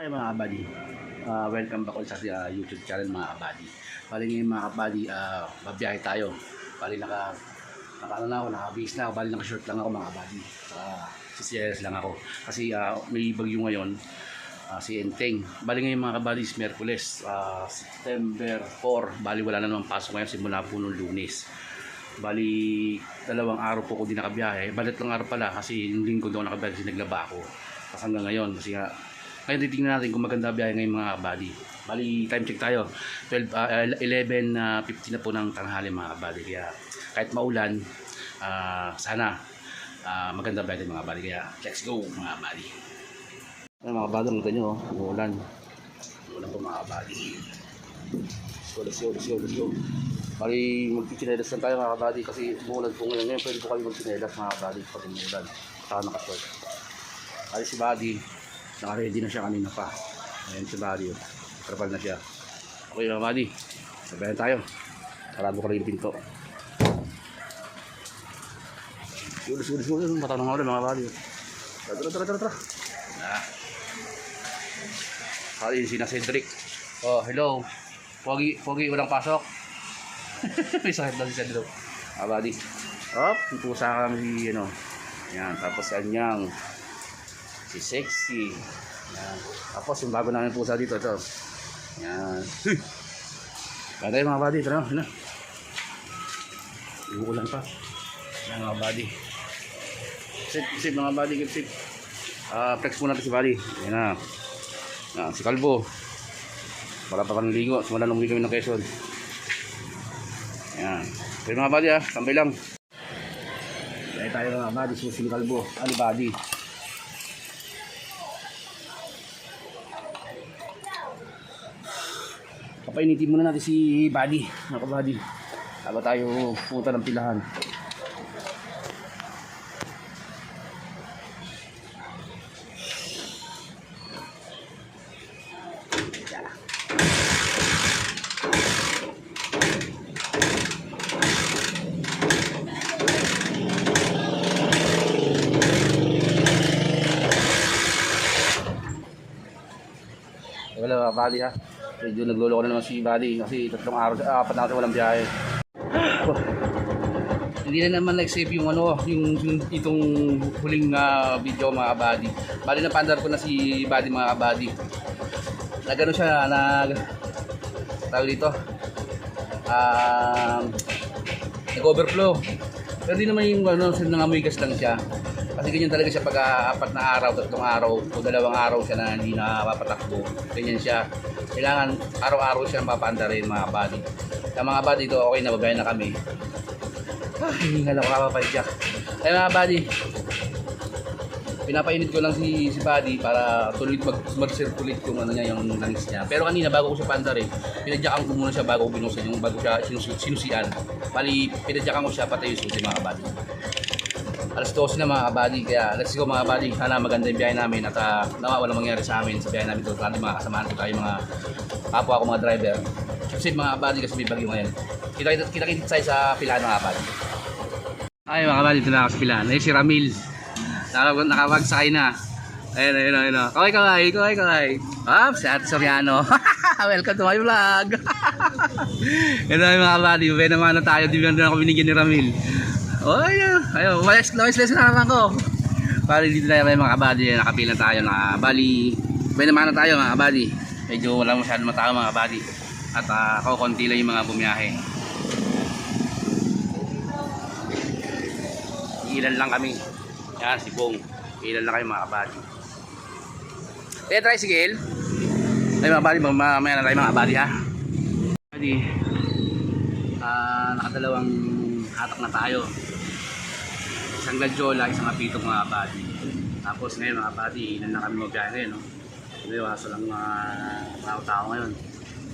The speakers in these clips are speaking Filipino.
Hi mga kabady, welcome back ulit sa YouTube channel mga kabady. Bali ngayon mga kabady, babiyahe tayo. Bali naka ano na ako, naka-base na ako, bali naka-short lang ako mga kabady. CCLS lang ako kasi may bagyo ngayon, si Enteng. Bali ngayon mga kabady is Miyerkules, September 4. Bali wala na naman pasok ngayon simula po nung Lunes. Bali 2 araw po ko din nakabiyahe. Balit lang araw pala kasi yung linggo doon nakabiyahe kasi naglaba ako. Kasi hanggang ngayon kasi nga ngayon titingnan natin kung maganda biyahe ngayon mga kabady. Bali time check tayo 11:50 na po ng tanghali mga kabady. Kaya kahit maulan sana maganda biyahe mga kabady. Kaya let's go mga kabady. Mga kabady, nakita nyo umuulan. Umuulan po mga kabady. Let's go. Bali magkikinelas lang tayo mga kabady kasi umuulan po ngayon. Pwede po kayo magkinelas mga kabady pag umuulan. Saka nakashort. Bali si Buddy naka-ready na siya kanina pa. Ayan si Buddy, trapal na siya. Okay mga Buddy, sabayan tayo. Sarado ko rin yung pinto. Sulis, matanong ako rin mga Buddy. Tara. Kali si na Cedric. Oh, hello. Pogi, walang pasok. May sakit daw si Cedric. Mga Buddy. Hop, pusa kami ano. Yan, tapos kanyang si Sexy. Yan. Tapos yung bago namin pusa dito, ito. Yan. Bagay mga buddy, tara na. Iuulan pa. Yan mga buddy. Sip mga buddy, sip. Flex muna natin si buddy. Yan na. Yan, si Kalbo. Wala pa kang ligo. Simula nung kami ng Quezon. Yan. Okay mga buddy tambay lang. Dahil tayo mga buddy, si Kalbo. Ano buddy? Papainitin muna natin si Buddy, mga kabady. Bago tayo punta ng pilahan. Wala mga Buddy ha. Medyo naglolo ko na naman si Buddy kasi 4 araw, 4 araw walang biyahe. Hindi na naman nag-save yung itong huling video mga Buddy. Bali na pandar ko na si Buddy mga Buddy. Nagano siya, tawag dito. Nag-overflow. Pero di naman yung nangamoy gas lang siya. Kasi ganyan talaga siya pag 4 na araw, 3 araw o 2 araw siya na hindi napapatakbo. Ganyan siya. Kailangan araw-araw siya mapapanda rin mga buddy. Yung mga buddy ito, okay na, babayan na kami. Hindi nga lang makapapadyak. Ay mga buddy, pinapainit ko lang si buddy para tuloy mag-circulate yung niya, yung langis niya. Pero kanina bago ko siya panda rin, pinadyakan ko muna siya bago ko binusan, yung bago siya sinusian. Bali, pinadyakan ko siya patay yung susi mga buddy. Alas 12 na mga kabady, kaya let's go mga kabady. Sana maganda yung biyahe namin at nawa walang mangyari sa amin sa biyahe namin ito. Sana mga kasamahan ko tayo, mga kapwa ko mga driver. Kasi mga kabady kasi may bagyo ngayon. Kita tayo sa pilahan mga kabady. Ay mga kabady, ito na ako sa pilahan. Ayun si Ramil. Nakawagsakay na. Ayun. Kaway. Hop, si Ate Soriano. Welcome to my vlog. Ito na mga kabady, may naman na tayo. Di ba na ako binigyan ni Ramil. Oh, ayun, walis lesson na naman ko. Bali dito na yung mga kabady, nakapilan tayo na bali. May naman na tayo mga kabady. Medyo wala masyadong matao mga kabady. At konti lang yung mga bumiyahe. Ilan lang kami. Yan, si Bong. Ilan lang kayo mga kabady. Tricycle. Ay mga kabady, mamaya na tayo mga kabady ha. Kabady, nakadalawang hatak na tayo. Isang gladyola, isang apitong mga kabady. Tapos ngayon mga kabady, ilan na kami magbiyahe ngayon, no? Ngayon, kaso lang mga tao ngayon.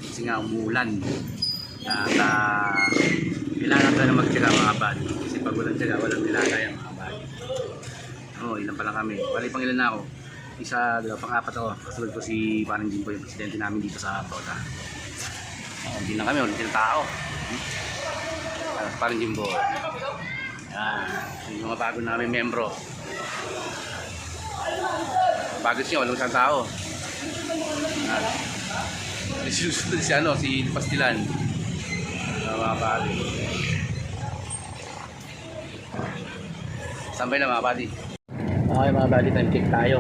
Kasi nga umuulan. At kailangan tayo na magtyaga mga kabady. Kasi pag walang tyaga, walang nilagay mga kabady. Ilan pa lang kami. Bali pang ilan na ako. Isa, pang-apat ako. Kasunod ko si Parang Jimbo, yung presidente namin dito sa Toda. Hindi na kami, ulit yung tao. Parang Jimbo. Yung mga bago namin membro. Bago siya, walang isang tao. Susunod si Pastilan. Mga buddy. Sambay na mga buddy. Okay mga buddy, time check tayo.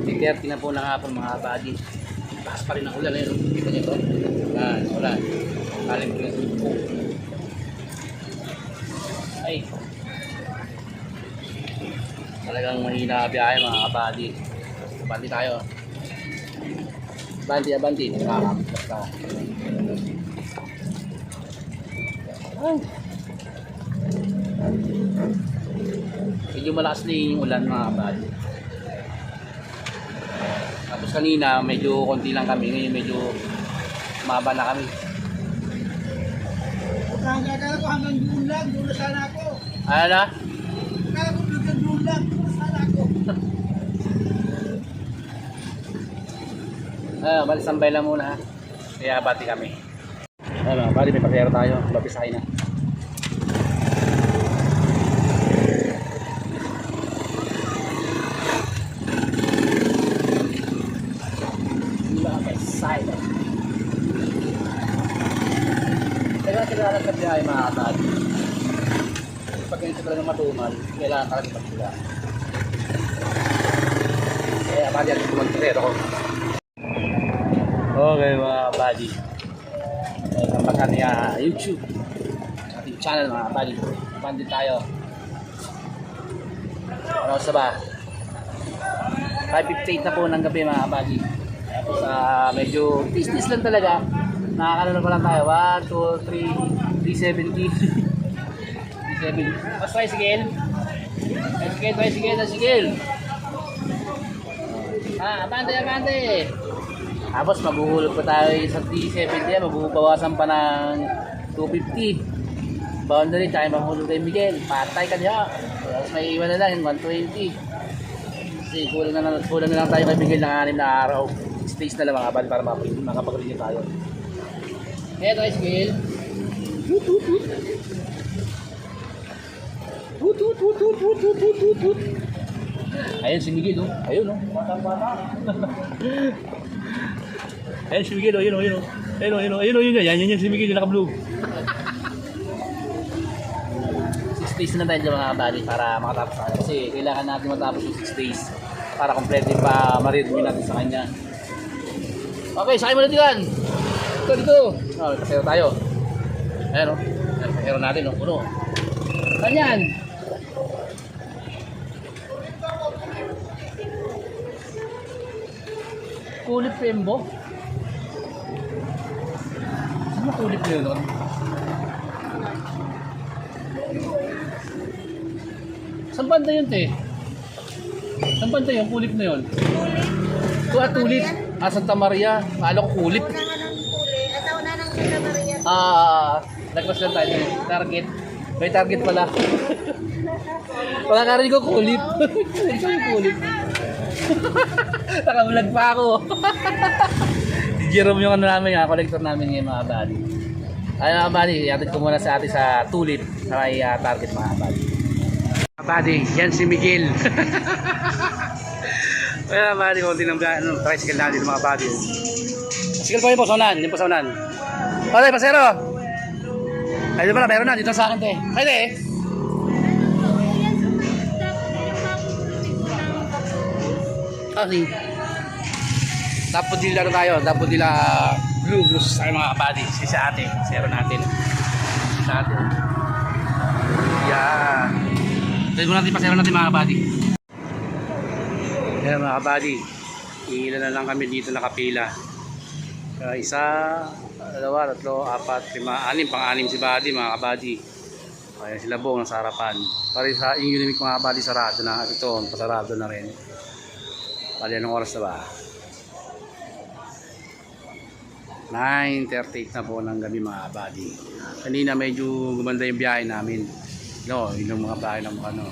3:30 na po ng hapon mga buddy. Taas pa rin ang ulan eh. Kita nyo ito? Yan, ulan. Kaling po yung po. Ay. Talagang mahina biyahe mga buddy. Abanti tayo. Abanti. Basta. Ay. Medyo malakas na yung ulan mga buddy. Tapos kanina medyo konti lang kami, ngayon medyo maba na kami. Akala ko hanggang doon lang, doon na sana ako. Ano na? Akala ko hanggang doon lang, doon na sana ako. Sambay lang muna ha. Kaya bati kami. Bali may pasero tayo, babisahin na. Kailangan sa biyahe mga kapatid. Pag ganito talaga matumal, kailangan talaga pagkila. Kaya pati ang kumantrero ko. Okay mga buddy. Kampakan niya YouTube. Ating channel mga buddy. Kapan din tayo. Ano sa ba? 5:58 na po ng gabi mga buddy. Tapos medyo business lang talaga. Nakakaroon pa lang tayo. 1, 2, 3, 370. 370. Mas tricycle. Tricycle. Abante. Tapos maghuhulog pa tayo sa 370. Magbubawasan pa ng 250. Boundary tayo mahulog kay Miguel. Patay ka niya. Tapos may iwan na lang 120. Kasi kulang na lang tayo kay Miguel ng 6 na araw. 6 days na lang mga bal para makapag-renew tayo. Eto ay skill. Ayun si Miguel oh. Ayun oh. Ayun si Miguel oh. Ayun yan si Miguel yung naka-blue. 6 days na tayo dyan mga kabali para makatapos tayo. Kasi kailangan natin matapos yung 6 days para kompleto pa ma-renew natin sa kanya. Okay, sakay mo na diyan. Dito. Pasero tayo. Ayan o. Pasero natin o. Puno. Saan yan? Kulip Pembo? Saan yung kulip na yun? Saan banda yun te? Saan banda yung kulip na yun? Tulip? Santa Maria. Paano ko kulip? Nagpas lang tayo. Target. May target pala. Pagkakaroon ko kulip. Ito yung kulip. Nakabulag pa ako. Si Jerome yung collector namin ngayon mga buddy. Ay mga buddy, iatid ko muna sa atin sa tulip sa may target mga buddy. Mga buddy, yan si Miguel. Kaya mga buddy, konti ng tricycle natin mga buddy. Tricycle pa yung pasaunan. Yung pasaunan. Okay, pasero. Ay, di ba na, meron na. Dito sa akin, te. Ay, te. Okay. Tapos dila na tayo. Tapos dila blue goose tayo mga kabady. Sa atin. Pasero natin. Sa atin. Yan. Tayo natin pasero natin mga kabady. Yan mga kabady. Ilan na lang kami dito nakapila. Isa, dalawa, tatlo, apat, lima, anim, pang-anim si Buddy mga kabady. Ayan sila buong nasa harapan. Pari sa yung unique mga kabady sarado na. Ito, pasarado na rin. Pali anong oras na ba? 9:38 na po ng gabi mga kabady. Kanina medyo gumanda yung biyahe namin. No, yung mga biyahe ng ano.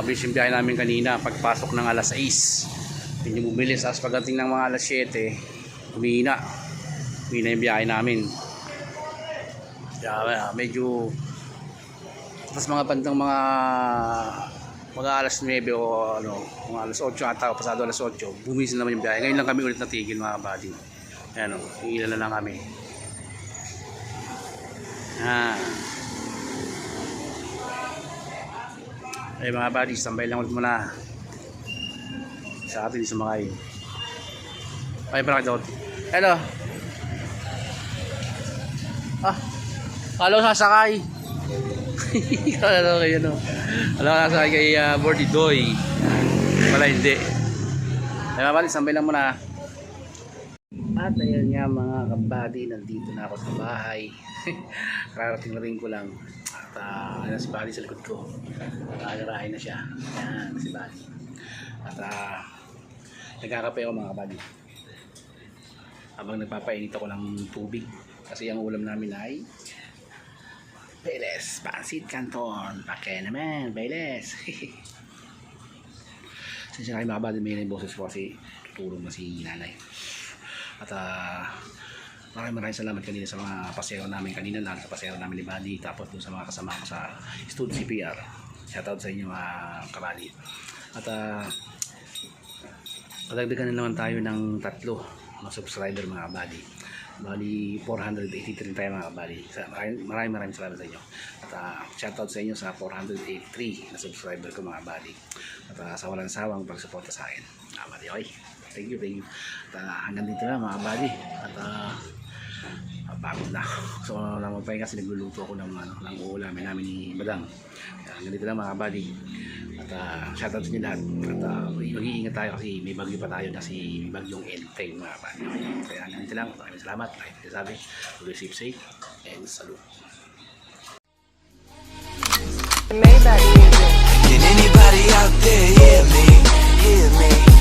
Bilis yung biyahe namin kanina pagpasok ng alas 6. Medyo bumilis. As pagdating ng mga alas 7, humina yung biyahe namin. Kaya medyo tapos mga bandang mga mga alas 9 o ano, mga alas 8 ata o pasado alas 8, bumilis na naman yung biyahe. Ngayon lang kami ulit natigil mga kabady. Ayan o, ilan na lang kami. Ay mga buddies, tambay lang ulit muna. Sa atin di sumakay. Ay parang ito. Hello. Kala ko sasakay. Kala ko kayo no. Kala ko sasakay kay Bordy Doy. Wala hindi. Ay mga buddies, tambay lang muna. At ayun nga mga kabady, nandito na ako sa bahay. Kararating na rin ko lang. At ayan si Buddy sa likod ko. Nagarahin na siya. Ayan si Buddy. At nagkakape ako mga kabady. Habang nagpapainit ako ng tubig. Kasi ang ulam namin ay Bailes, Pansit Canton. Pake naman, Bailes. Sinsya kayo mga kabady, may yung boses ko kasi tutulong na si nanay. At maraming salamat kanina sa mga pasero namin kanina lang, sa pasero namin ni Buddy, tapos dun sa mga kasama ko sa Studio CPR. Shoutout sa inyo mga kabady. At padagdagan na naman tayo ng 3 mga subscriber mga kabady. Bali 483 tayo mga kabady. Maraming salamat sa inyo. At shoutout sa inyo sa 483 na subscriber ko mga kabady. At sa walang sawang pagsuporta sa akin mga kabady. Okay, thank you. At hanggang dito na mga kabady. At pagod na ako. So lang magpahinga kasi nagluluto ako ng uulamin namin ni Badang. Hanggang dito na mga kabady. At shoutout sa inyo lahat. At mag-iingat tayo kasi may bagyo pa tayo na si bagyong Enteng mga kabady. Kaya hanggang dito lang. Maraming salamat. Like sabi, receive safe and salute. Can anybody out there hear me? Hear me?